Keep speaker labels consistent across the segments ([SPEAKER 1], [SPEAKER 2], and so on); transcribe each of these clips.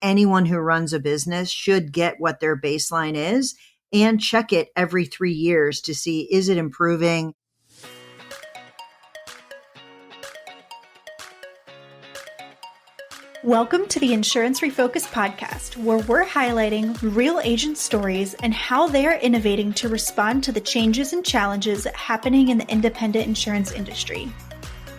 [SPEAKER 1] anyone who runs a business should get what their baseline is and check it every 3 years to see, is it improving?
[SPEAKER 2] Welcome to the Insurance Refocused podcast, where we're highlighting real agent stories and how they are innovating to respond to the changes and challenges happening in the independent insurance industry.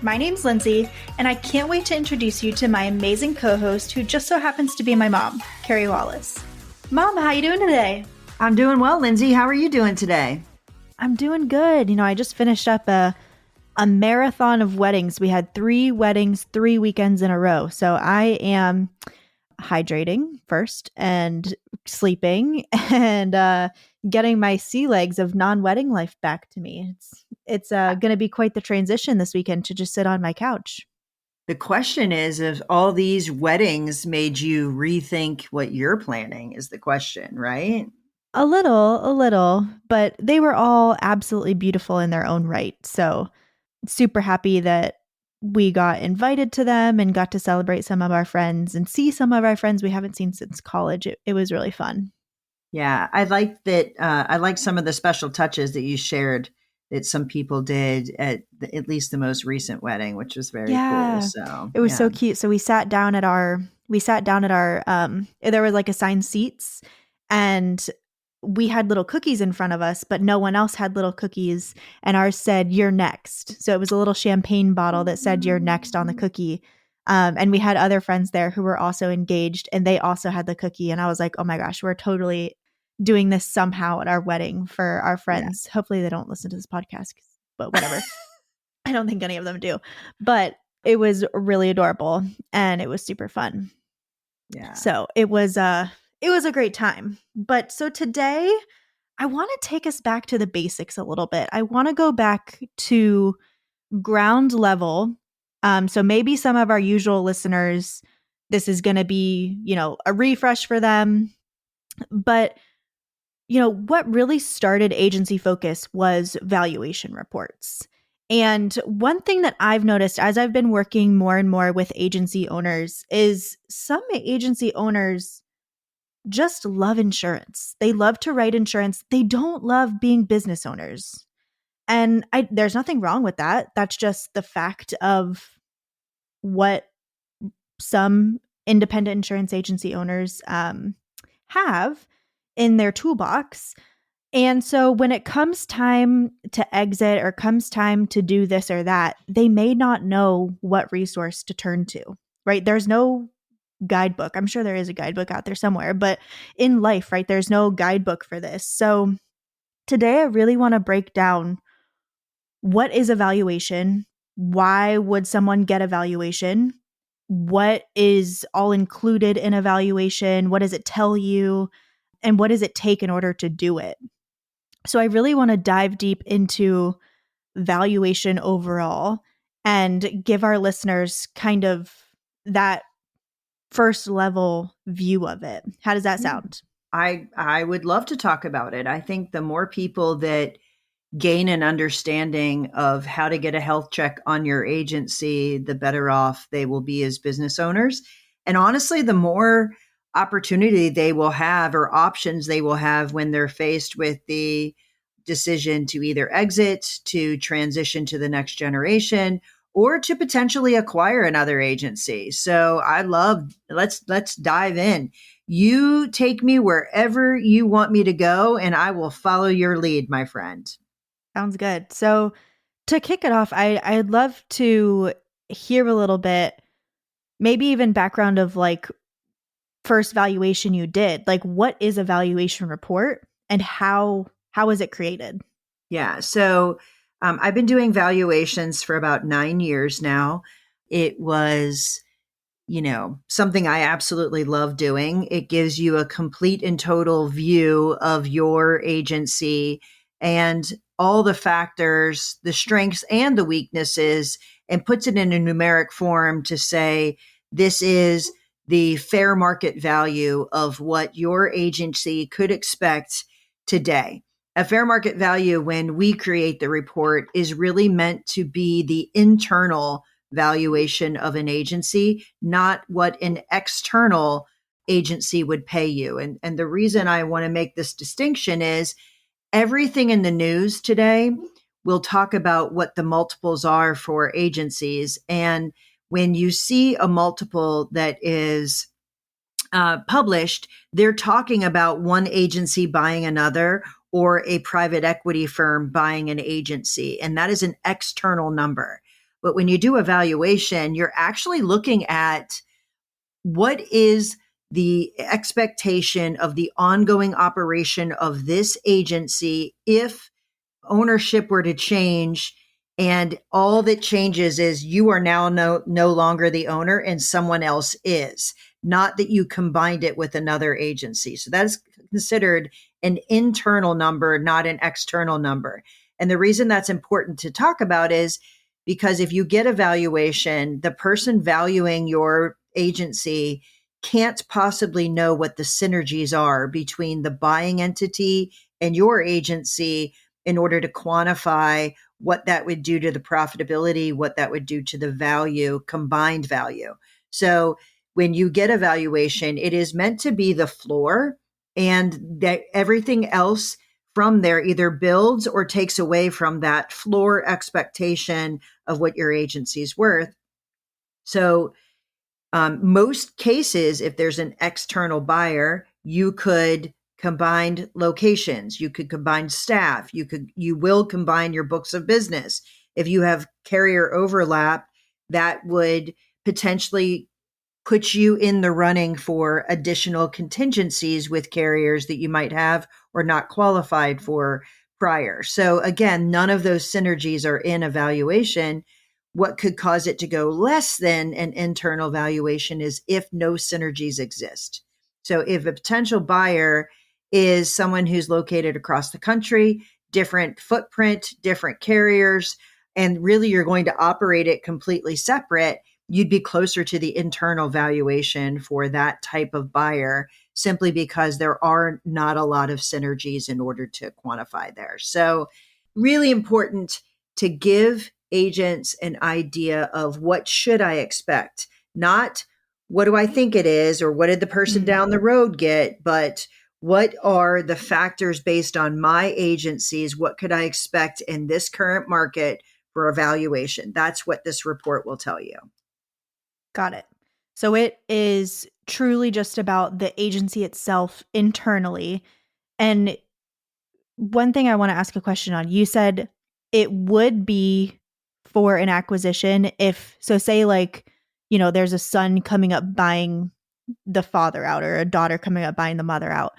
[SPEAKER 2] My name's Lindsay, and I can't wait to introduce you to my amazing co-host, who just so happens to be my mom, Carey Wallace. Mom, how you doing today?
[SPEAKER 1] I'm doing well, Lindsay. How are you doing today?
[SPEAKER 3] I'm doing good. I just finished up a marathon of weddings. We had 3 weddings, 3 weekends in a row. So I am hydrating first and sleeping and getting my sea legs of non-wedding life back to me. It's going to be quite the transition this weekend to just sit on my couch.
[SPEAKER 1] The question is, if all these weddings made you rethink what you're planning is the question, right?
[SPEAKER 3] A little, but they were all absolutely beautiful in their own right. So super happy that we got invited to them and got to celebrate some of our friends and see some of our friends we haven't seen since college. It was really fun.
[SPEAKER 1] Yeah, I like that. I like some of the special touches that you shared that some people did at least the most recent wedding, which was very cool. So
[SPEAKER 3] it was so cute. So we sat down at our there were like assigned seats, and we had little cookies in front of us, but no one else had little cookies. And ours said, "You're next." So it was a little champagne bottle that said, "You're next" on the cookie. And we had other friends there who were also engaged, and they also had the cookie. And I was like, oh my gosh, we're totally doing this somehow at our wedding for our friends. Yeah. Hopefully they don't listen to this podcast, but whatever. I don't think any of them do. But it was really adorable and it was super fun.
[SPEAKER 1] Yeah.
[SPEAKER 3] So it was a great time. But so today I want to take us back to the basics a little bit. I want to go back to ground level. So maybe some of our usual listeners, this is going to be, a refresh for them. But what really started Agency Focus was valuation reports. And one thing that I've noticed as I've been working more and more with agency owners is some agency owners just love insurance. They love to write insurance. They don't love being business owners. And there's nothing wrong with that. That's just the fact of what some independent insurance agency owners have in their toolbox. And so when it comes time to exit or comes time to do this or that, they may not know what resource to turn to, right? There's no guidebook. I'm sure there is a guidebook out there somewhere, but in life, right, there's no guidebook for this. So today I really want to break down what is a valuation, why would someone get a valuation, what is all included in a valuation, what does it tell you, and what does it take in order to do it. So I really want to dive deep into valuation overall and give our listeners kind of that first level view of it. How does that sound?
[SPEAKER 1] I would love to talk about it. I think the more people that gain an understanding of how to get a health check on your agency, the better off they will be as business owners. And honestly, the more opportunity they will have or options they will have when they're faced with the decision to either exit, to transition to the next generation, or to potentially acquire another agency. So let's dive in. You take me wherever you want me to go, and I will follow your lead, my friend.
[SPEAKER 3] Sounds good. So to kick it off, I'd love to hear a little bit, maybe even background of like first valuation you did. Like, what is a valuation report and how is it created?
[SPEAKER 1] Yeah. So I've been doing valuations for about 9 years now. It was, something I absolutely love doing. It gives you a complete and total view of your agency and all the factors, the strengths and the weaknesses, and puts it in a numeric form to say, this is the fair market value of what your agency could expect today. A fair market value, when we create the report, is really meant to be the internal valuation of an agency, not what an external agency would pay you. And the reason I want to make this distinction is everything in the news today will talk about what the multiples are for agencies. And when you see a multiple that is published, they're talking about one agency buying another or a private equity firm buying an agency. And that is an external number. But when you do a valuation, you're actually looking at what is the expectation of the ongoing operation of this agency if ownership were to change and all that changes is you are now no longer the owner and someone else is, not that you combined it with another agency. So that is considered an internal number, not an external number. And the reason that's important to talk about is because if you get a valuation, the person valuing your agency can't possibly know what the synergies are between the buying entity and your agency in order to quantify what that would do to the profitability, what that would do to the value, combined value. So when you get a valuation, it is meant to be the floor, and that everything else from there either builds or takes away from that floor expectation of what your agency is worth. So most cases, if there's an external buyer, you could combine locations, you could combine staff, you will combine your books of business. If you have carrier overlap, that would potentially put you in the running for additional contingencies with carriers that you might have or not qualified for prior. So again, none of those synergies are in a valuation. What could cause it to go less than an internal valuation is if no synergies exist. So if a potential buyer is someone who's located across the country, different footprint, different carriers, and really you're going to operate it completely separate, you'd be closer to the internal valuation for that type of buyer simply because there are not a lot of synergies in order to quantify there. So really important to give agents an idea of what should I expect, not what do I think it is or what did the person down the road get, but what are the factors based on my agencies? What could I expect in this current market for evaluation? That's what this report will tell you.
[SPEAKER 3] Got it. So it is truly just about the agency itself internally. And one thing I want to ask a question on, you said it would be for an acquisition if, so say like, there's a son coming up buying the father out or a daughter coming up buying the mother out.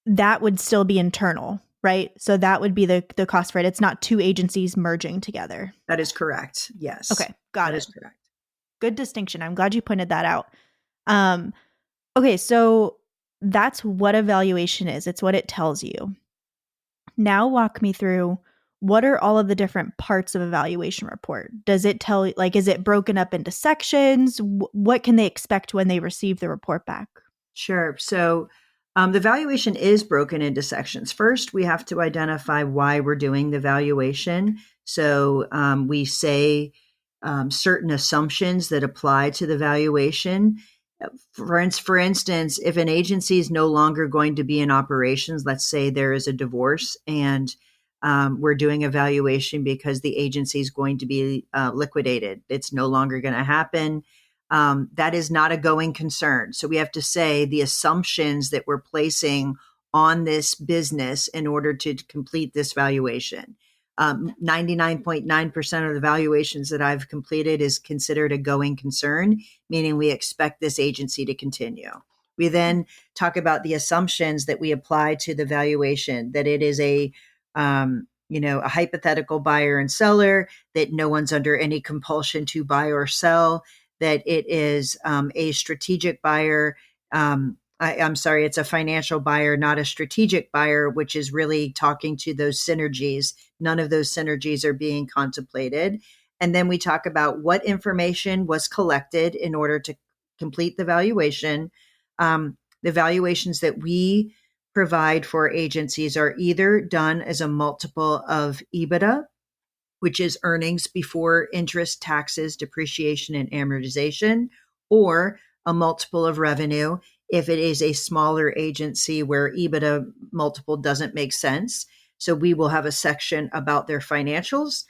[SPEAKER 3] That would still be internal, right? So that would be the cost for it. It's not two agencies merging together.
[SPEAKER 1] That is correct. Yes.
[SPEAKER 3] Okay. Got it.
[SPEAKER 1] That is correct.
[SPEAKER 3] Good distinction. I'm glad you pointed that out. Okay. So that's what a valuation is. It's what it tells you. Now walk me through, what are all of the different parts of a valuation report? Does it tell, like, is it broken up into sections? What can they expect when they receive the report back?
[SPEAKER 1] Sure. So the valuation is broken into sections. First, we have to identify why we're doing the valuation. So we say certain assumptions that apply to the valuation. For instance, if an agency is no longer going to be in operations, let's say there is a divorce and we're doing a valuation because the agency is going to be liquidated. It's no longer going to happen. That is not a going concern. So we have to say the assumptions that we're placing on this business in order to complete this valuation. 99.9% of the valuations that I've completed is considered a going concern, meaning we expect this agency to continue. We then talk about the assumptions that we apply to the valuation, that it is a hypothetical buyer and seller, that no one's under any compulsion to buy or sell, that it is a strategic buyer. I'm sorry, it's a financial buyer, not a strategic buyer, which is really talking to those synergies. None of those synergies are being contemplated. And then we talk about what information was collected in order to complete the valuation. The valuations that we provide for agencies are either done as a multiple of EBITDA, which is earnings before interest, taxes, depreciation, and amortization, or a multiple of revenue. if it is a smaller agency where EBITDA multiple doesn't make sense. So we will have a section about their financials,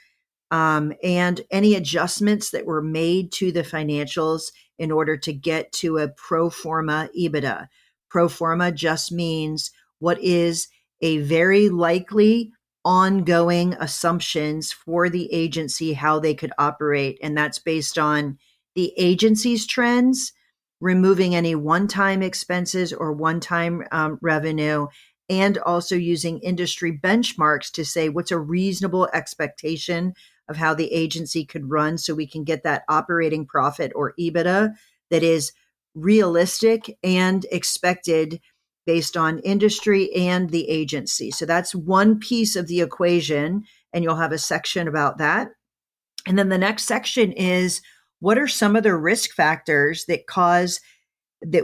[SPEAKER 1] and any adjustments that were made to the financials in order to get to a pro forma EBITDA. Pro forma just means what is a very likely ongoing assumptions for the agency, how they could operate. And that's based on the agency's trends, removing any one-time expenses or one-time revenue, and also using industry benchmarks to say what's a reasonable expectation of how the agency could run, so we can get that operating profit or EBITDA that is realistic and expected based on industry and the agency. So that's one piece of the equation, and you'll have a section about that. And then the next section is, what are some of the risk factors that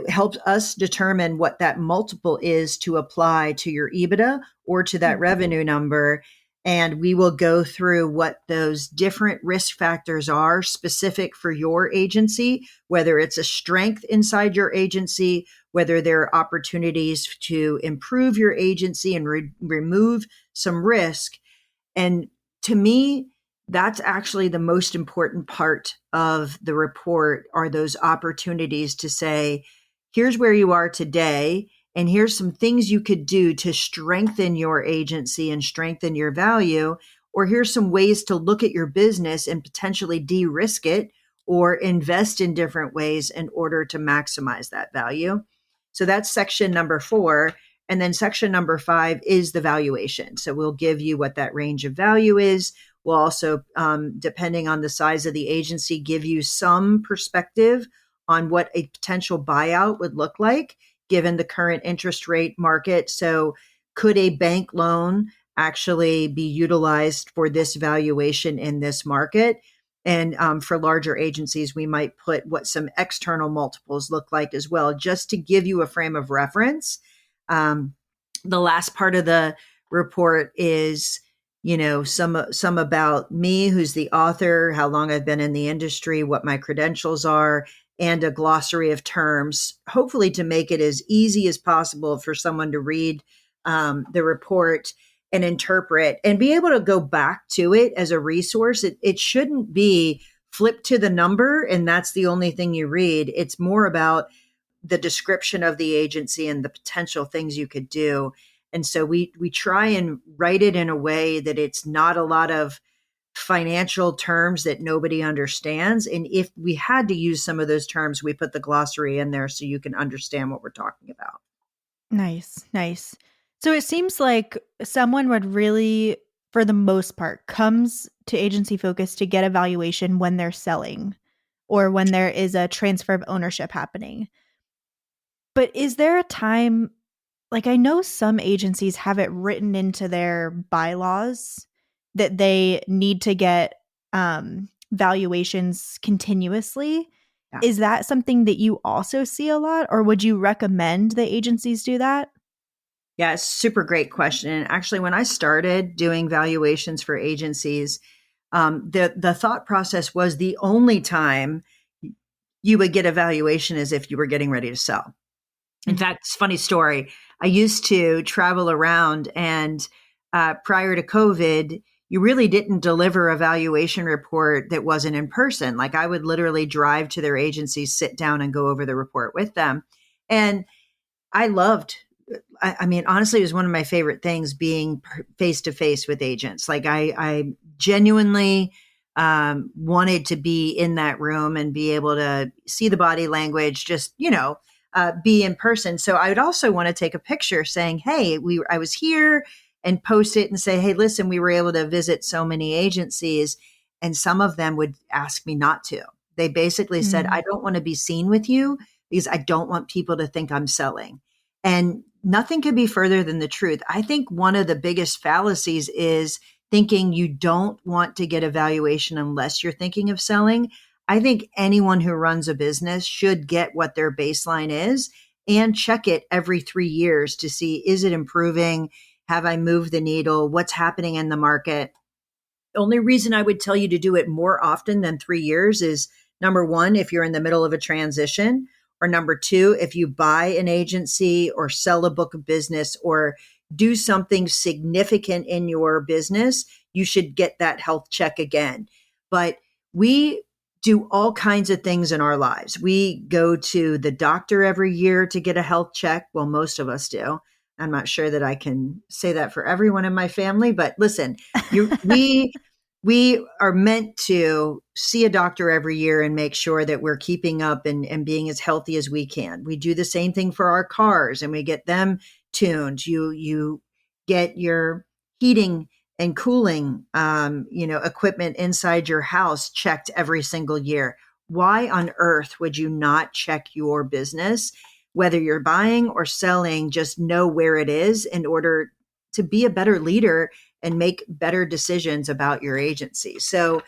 [SPEAKER 1] helps us determine what that multiple is to apply to your EBITDA or to that revenue number. And we will go through what those different risk factors are specific for your agency, whether it's a strength inside your agency, whether there are opportunities to improve your agency and remove some risk. And to me, that's actually the most important part of the report, are those opportunities to say, here's where you are today, and here's some things you could do to strengthen your agency and strengthen your value, or here's some ways to look at your business and potentially de-risk it or invest in different ways in order to maximize that value. So that's section number 4. And then section number 5 is the valuation. So we'll give you what that range of value is. We'll also, depending on the size of the agency, give you some perspective on what a potential buyout would look like given the current interest rate market. So could a bank loan actually be utilized for this valuation in this market? And for larger agencies, we might put what some external multiples look like as well, just to give you a frame of reference. The last part of the report is, some about me, who's the author, how long I've been in the industry, what my credentials are, and a glossary of terms, hopefully to make it as easy as possible for someone to read the report and interpret and be able to go back to it as a resource. It shouldn't be flipped to the number and that's the only thing you read. It's more about the description of the agency and the potential things you could do. And so we try and write it in a way that it's not a lot of financial terms that nobody understands. And if we had to use some of those terms, we put the glossary in there so you can understand what we're talking about.
[SPEAKER 3] Nice, nice. So it seems like someone would really, for the most part, comes to Agency Focus to get a valuation when they're selling or when there is a transfer of ownership happening. But is there a time, like I know some agencies have it written into their bylaws that they need to get valuations continuously.
[SPEAKER 1] Yeah.
[SPEAKER 3] Is that something that you also see a lot, or would you recommend that agencies do that?
[SPEAKER 1] Yeah, it's a super great question. And actually, when I started doing valuations for agencies, the thought process was the only time you would get a valuation is if you were getting ready to sell. In fact, it's a funny story. I used to travel around, and prior to COVID, you really didn't deliver a valuation report that wasn't in person. Like I would literally drive to their agencies, sit down and go over the report with them. And I loved, I mean, honestly, it was one of my favorite things being face to face with agents. Like I genuinely wanted to be in that room and be able to see the body language, just, be in person. So I would also want to take a picture saying, hey, I was here, and post it and say, hey, listen, we were able to visit so many agencies. And some of them would ask me not to. They basically said, I don't want to be seen with you because I don't want people to think I'm selling. And nothing could be further than the truth. I think one of the biggest fallacies is thinking you don't want to get a valuation unless you're thinking of selling. I think anyone who runs a business should get what their baseline is and check it every 3 years to see, is it improving? Have I moved the needle? What's happening in the market? The only reason I would tell you to do it more often than 3 years is, number one, if you're in the middle of a transition, Or number two, if you buy an agency or sell a book of business or do something significant in your business, you should get that health check again. But we do all kinds of things in our lives. We go to the doctor every year to get a health check. Well, most of us do. I'm not sure that I can say that for everyone in my family, but listen, we are meant to see a doctor every year and make sure that we're keeping up and being as healthy as we can. We do the same thing for our cars and we get them tuned. You get your heating and cooling, equipment inside your house checked every single year. Why on earth would you not check your business, whether you're buying or selling? Just know where it is in order to be a better leader and make better decisions about your agency. So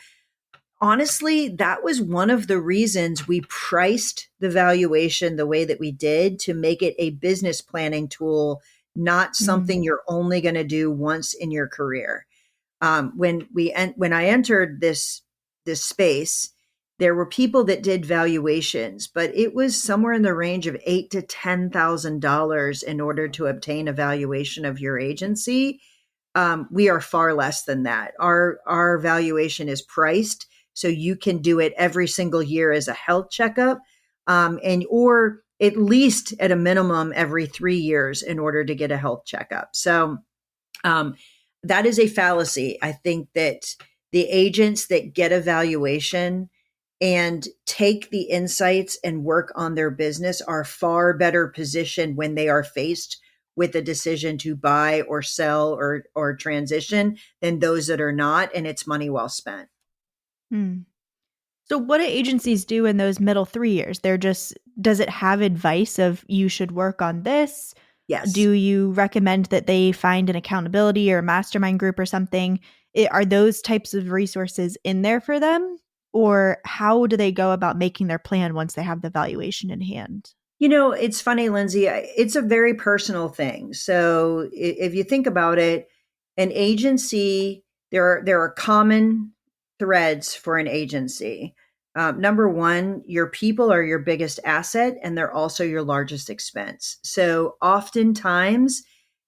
[SPEAKER 1] honestly, that was one of the reasons we priced the valuation the way that we did, to make it a business planning tool, not something you're only going to do once in your career. When I entered this space, there were people that did valuations, but it was somewhere in the range of $8,000 to $10,000 in order to obtain a valuation of your agency. We are far less than that. Our valuation is priced so you can do it every single year as a health checkup, or at least at a minimum every 3 years in order to get a health checkup. So that is a fallacy. I think that the agents that get a valuation and take the insights and work on their business are far better positioned when they are faced with a decision to buy or sell or transition than those that are not, and it's money well spent.
[SPEAKER 3] So what do agencies do in those middle 3 years? Does it have advice of you should work on this?
[SPEAKER 1] Yes.
[SPEAKER 3] Do you recommend that they find an accountability or a mastermind group or something? Are those types of resources in there for them? Or how do they go about making their plan once they have the valuation in hand?
[SPEAKER 1] It's funny, Lindsay, it's a very personal thing. So if you think about it, an agency, there are common threads for an agency. Number one, your people are your biggest asset and they're also your largest expense. So oftentimes,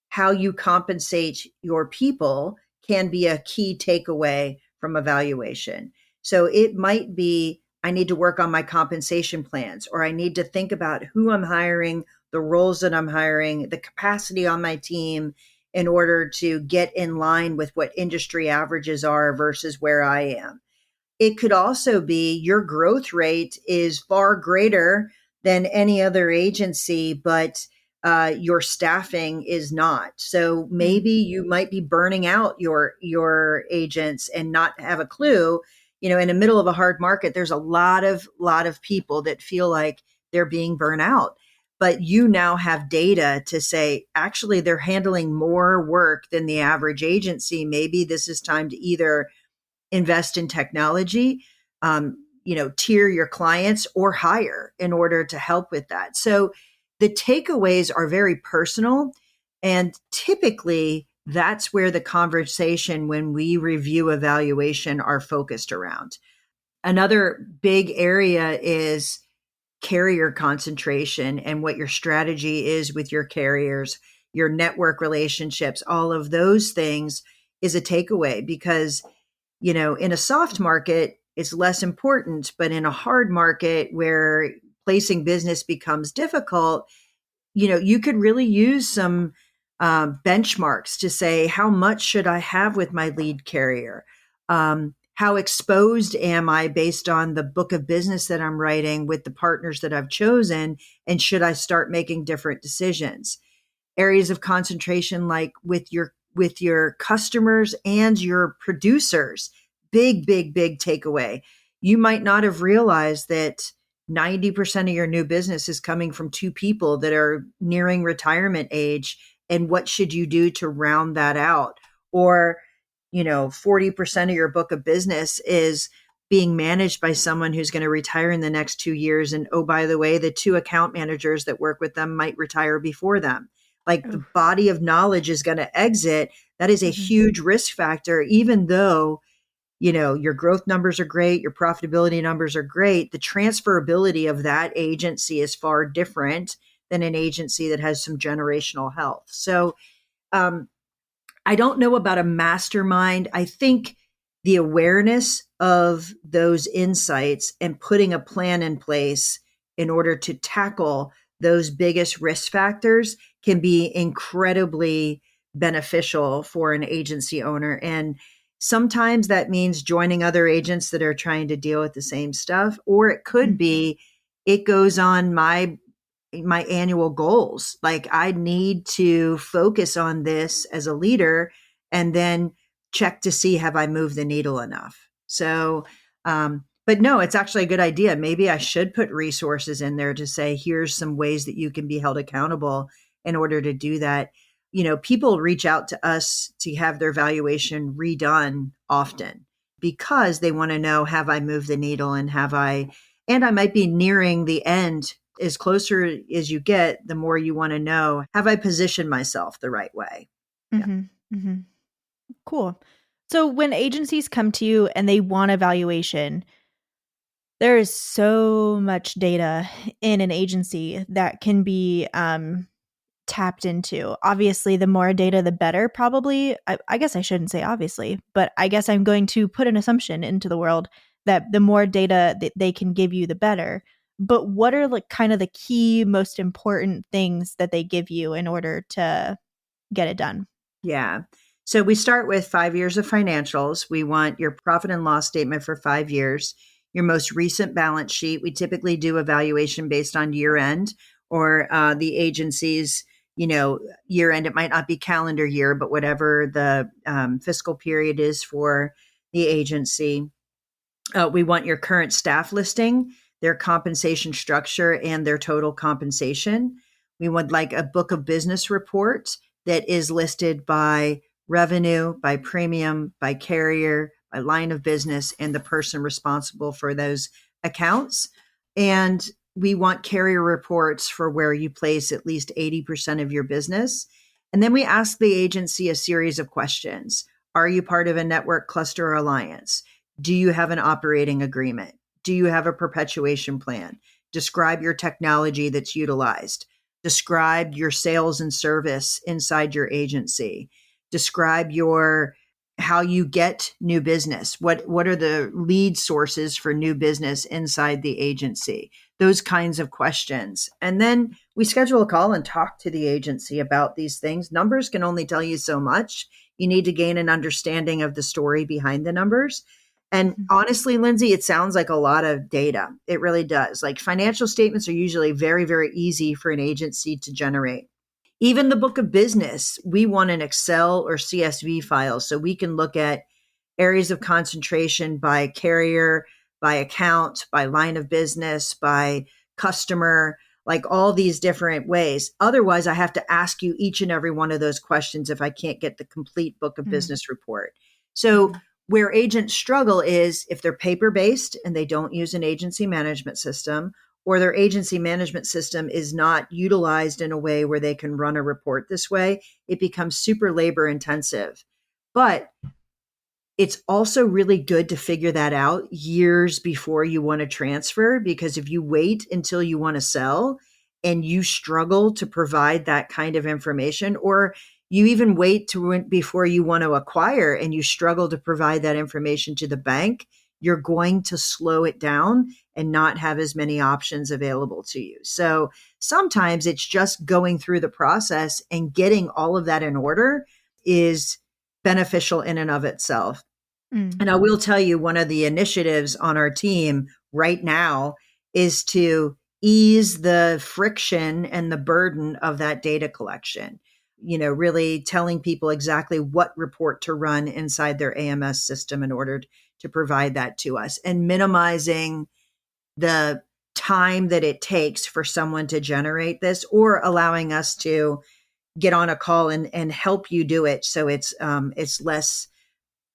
[SPEAKER 1] how you compensate your people can be a key takeaway from evaluation. So it might be, I need to work on my compensation plans, or I need to think about who I'm hiring, the roles that I'm hiring, the capacity on my team in order to get in line with what industry averages are versus where I am. It could also be your growth rate is far greater than any other agency, but your staffing is not. So maybe you might be burning out your agents and not have a clue. In the middle of a hard market, there's a lot of people that feel like they're being burnt out. But you now have data to say, actually, they're handling more work than the average agency. Maybe this is time to either invest in technology, tier your clients, or hire in order to help with that. So the takeaways are very personal. And typically, that's where the conversation when we review evaluation are focused around. Another big area is carrier concentration and what your strategy is with your carriers, your network relationships, all of those things is a takeaway because, in a soft market, it's less important, but in a hard market where placing business becomes difficult, you could really use some benchmarks to say, how much should I have with my lead carrier? How exposed am I based on the book of business that I'm writing with the partners that I've chosen? And should I start making different decisions? Areas of concentration, like with your customers and your producers, big takeaway. You might not have realized that 90% of your new business is coming from two people that are nearing retirement age. And what should you do to round that out? Or, 40% of your book of business is being managed by someone who's going to retire in the next 2 years. And oh, by the way, the two account managers that work with them might retire before them. Like the body of knowledge is going to exit. That is a huge risk factor, even though your growth numbers are great, your profitability numbers are great, the transferability of that agency is far different than an agency that has some generational health. So um, I don't know about a mastermind. I think the awareness of those insights and putting a plan in place in order to tackle those biggest risk factors can be incredibly beneficial for an agency owner. And sometimes that means joining other agents that are trying to deal with the same stuff, or it could be it goes on my annual goals. Like I need to focus on this as a leader and then check to see, have I moved the needle enough? So, but no, it's actually a good idea. Maybe I should put resources in there to say, here's some ways that you can be held accountable in order to do that. People reach out to us to have their valuation redone often because they want to know, have I moved the needle and I might be nearing the end. As closer as you get, the more you want to know, have I positioned myself the right way? Yeah.
[SPEAKER 3] Mm-hmm. Cool. So when agencies come to you and they want a valuation, there is so much data in an agency that can be tapped into. Obviously, the more data, the better, probably. I guess I shouldn't say obviously, but I guess I'm going to put an assumption into the world that the more data that they can give you, the better. But what are like kind of the key, most important things that they give you in order to get it done?
[SPEAKER 1] Yeah. So we start with 5 years of financials. We want your profit and loss statement for 5 years, your most recent balance sheet. We typically do a valuation based on year end or the agency's, year end. It might not be calendar year, but whatever the fiscal period is for the agency. We want your current staff listing, their compensation structure, and their total compensation. We would like a book of business report that is listed by revenue, by premium, by carrier, by line of business, and the person responsible for those accounts. And we want carrier reports for where you place at least 80% of your business. And then we ask the agency a series of questions. Are you part of a network, cluster, or alliance? Do you have an operating agreement? Do you have a perpetuation plan? Describe your technology that's utilized. Describe your sales and service inside your agency. Describe how you get new business. What are the lead sources for new business inside the agency? Those kinds of questions. And then we schedule a call and talk to the agency about these things. Numbers can only tell you so much. You need to gain an understanding of the story behind the numbers. And honestly, Lindsay, it sounds like a lot of data. It really does. Like financial statements are usually very, very easy for an agency to generate. Even the book of business, we want an Excel or CSV file so we can look at areas of concentration by carrier, by account, by line of business, by customer, like all these different ways. Otherwise, I have to ask you each and every one of those questions if I can't get the complete book of business report. So where agents struggle is if they're paper-based and they don't use an agency management system, or their agency management system is not utilized in a way where they can run a report this way, it becomes super labor intensive. But it's also really good to figure that out years before you want to transfer, because if you wait until you want to sell and you struggle to provide that kind of information, or you even wait before you want to acquire and you struggle to provide that information to the bank, you're going to slow it down and not have as many options available to you. So sometimes it's just going through the process and getting all of that in order is beneficial in and of itself. And I will tell you, one of the initiatives on our team right now is to ease the friction and the burden of that data collection. Really telling people exactly what report to run inside their AMS system in order to provide that to us, and minimizing the time that it takes for someone to generate this, or allowing us to get on a call and help you do it. So it's less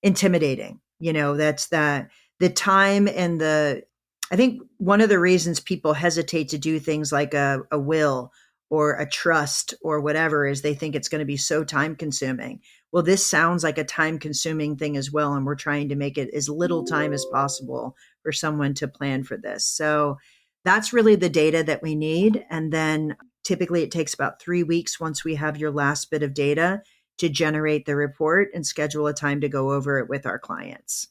[SPEAKER 1] intimidating. That's the time and I think one of the reasons people hesitate to do things like a will or a trust or whatever is they think it's going to be so time consuming. Well, this sounds like a time consuming thing as well. And we're trying to make it as little time as possible for someone to plan for this. So that's really the data that we need. And then typically it takes about 3 weeks once we have your last bit of data to generate the report and schedule a time to go over it with our clients.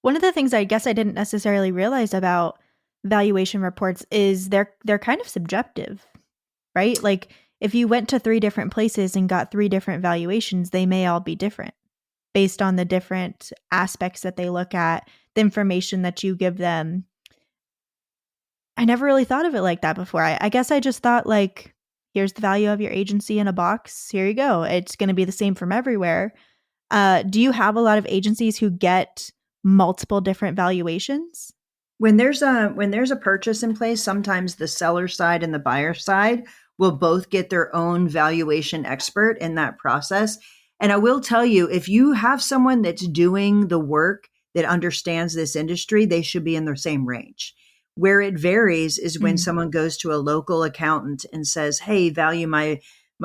[SPEAKER 3] One of the things I guess I didn't necessarily realize about valuation reports is they're kind of subjective, right? Like if you went to 3 different places and got 3 different valuations, they may all be different based on the different aspects that they look at, the information that you give them. I never really thought of it like that before. I guess I just thought like, here's the value of your agency in a box. Here you go. It's going to be the same from everywhere. Do you have a lot of agencies who get multiple different valuations?
[SPEAKER 1] When there's a purchase in place, sometimes the seller side and the buyer side will both get their own valuation expert in that process. And I will tell you, if you have someone that's doing the work that understands this industry, they should be in the same range. Where it varies is when someone goes to a local accountant and says, "Hey, value my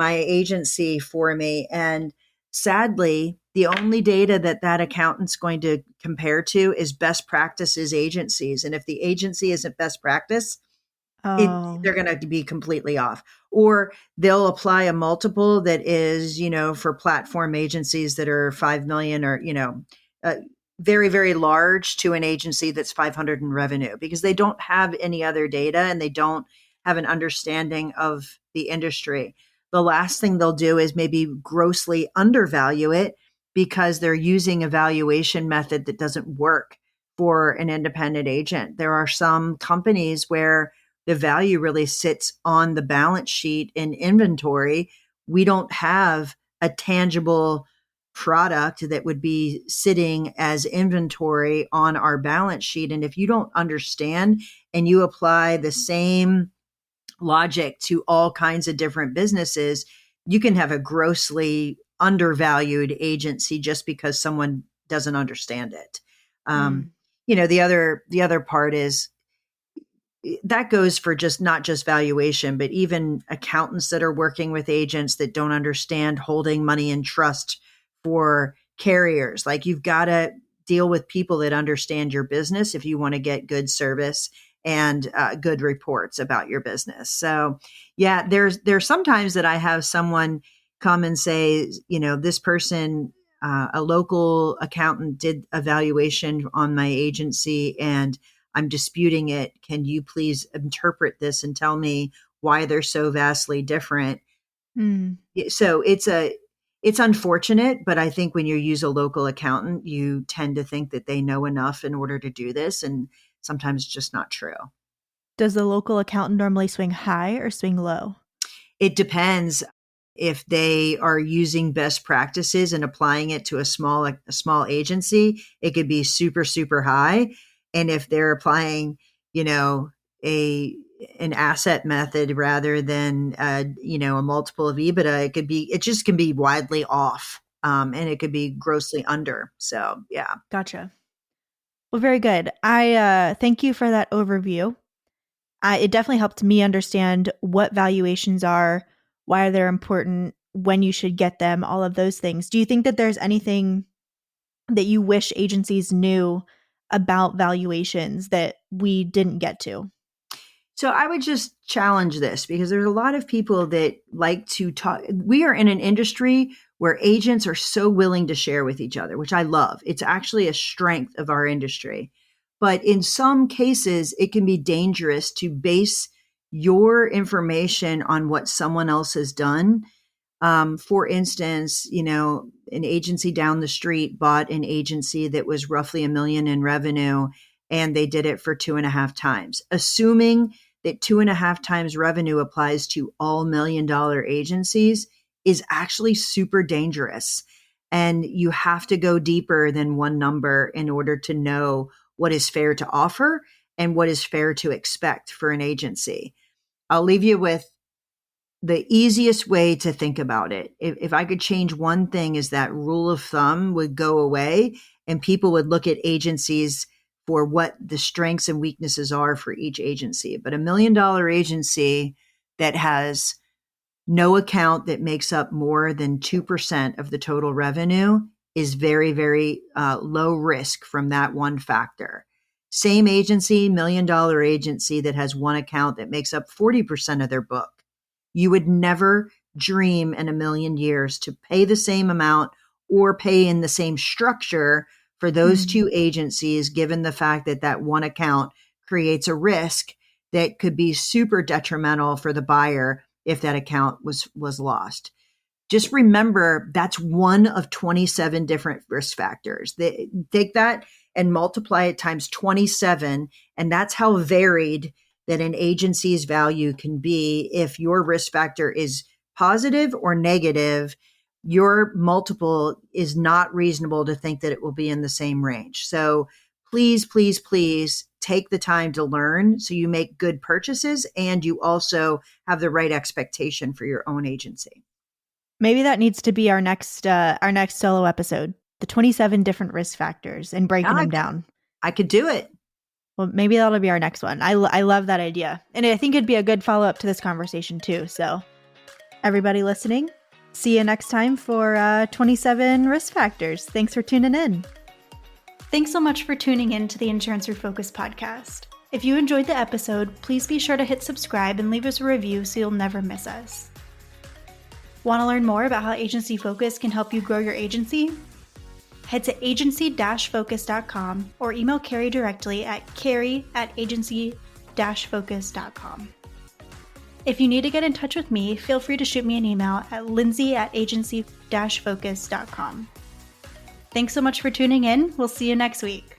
[SPEAKER 1] agency for me." And sadly, the only data that accountant's going to compare to is best practices agencies. And if the agency isn't best practice,
[SPEAKER 3] Oh,
[SPEAKER 1] they're going to be completely off. Or they'll apply a multiple that is, for platform agencies that are 5 million or, very, very large to an agency that's 500 in revenue because they don't have any other data and they don't have an understanding of the industry. The last thing they'll do is maybe grossly undervalue it because they're using a valuation method that doesn't work for an independent agent. There are some companies where the value really sits on the balance sheet in inventory. We don't have a tangible product that would be sitting as inventory on our balance sheet. And if you don't understand and you apply the same logic to all kinds of different businesses, you can have a grossly undervalued agency just because someone doesn't understand it. Um,
[SPEAKER 3] mm,
[SPEAKER 1] the other part is that goes for just not just valuation, but even accountants that are working with agents that don't understand holding money in trust for carriers. Like you've got to deal with people that understand your business if you want to get good service and good reports about your business. So yeah, there's sometimes that I have someone come and say, this person, a local accountant did a valuation on my agency and I'm disputing it. Can you please interpret this and tell me why they're so vastly different?
[SPEAKER 3] mm.
[SPEAKER 1] So it's unfortunate, but I think when you use a local accountant, you tend to think that they know enough in order to do this, and sometimes it's just not true.
[SPEAKER 3] Does the local accountant normally swing high or swing low?
[SPEAKER 1] It depends. If they are using best practices and applying it to a small agency, it could be super, super high. And if they're applying, a an asset method rather than a multiple of EBITDA, it just can be widely off. And it could be grossly under. So yeah.
[SPEAKER 3] Gotcha. Well, very good. I thank you for that overview. It definitely helped me understand what valuations are, why they're important, when you should get them, all of those things. Do you think that there's anything that you wish agencies knew about valuations that we didn't get to?
[SPEAKER 1] So I would just challenge this because there's a lot of people that like to talk. We are in an industry where agents are so willing to share with each other, which I love. It's actually a strength of our industry. But in some cases, it can be dangerous to base your information on what someone else has done. For instance, an agency down the street bought an agency that was roughly 1 million in revenue, and they did it for 2.5 times, assuming that 2.5 times revenue applies to all $1 million agencies is actually super dangerous. And you have to go deeper than one number in order to know what is fair to offer and what is fair to expect for an agency. I'll leave you with the easiest way to think about it. If I could change one thing is that rule of thumb would go away and people would look at agencies for what the strengths and weaknesses are for each agency. But $1 million agency that has No account that makes up more than 2% of the total revenue is very, very low risk from that one factor. Same agency, $1 million agency that has one account that makes up 40% of their book. You would never dream in a million years to pay the same amount or pay in the same structure for those two agencies, given the fact that that one account creates a risk that could be super detrimental for the buyer if that account was lost. Just remember that's one of 27 different risk factors. Take that and multiply it times 27, and that's how varied that an agency's value can be. If your risk factor is positive or negative, your multiple is not reasonable to think that it will be in the same range. So please, please, please take the time to learn so you make good purchases and you also have the right expectation for your own agency.
[SPEAKER 3] Maybe that needs to be our next solo episode, the 27 different risk factors and breaking them down.
[SPEAKER 1] I could do it.
[SPEAKER 3] Well, maybe that'll be our next one. I love that idea. And I think it'd be a good follow-up to this conversation too. So everybody listening, see you next time for 27 risk factors. Thanks for tuning in.
[SPEAKER 2] Thanks so much for tuning in to the Insurance Refocused podcast. If you enjoyed the episode, please be sure to hit subscribe and leave us a review so you'll never miss us. Want to learn more about how Agency Focus can help you grow your agency? Head to agency-focus.com or email Carey directly at carey@agency-focus.com. If you need to get in touch with me, feel free to shoot me an email at lindsay@agency-focus.com. Thanks so much for tuning in. We'll see you next week.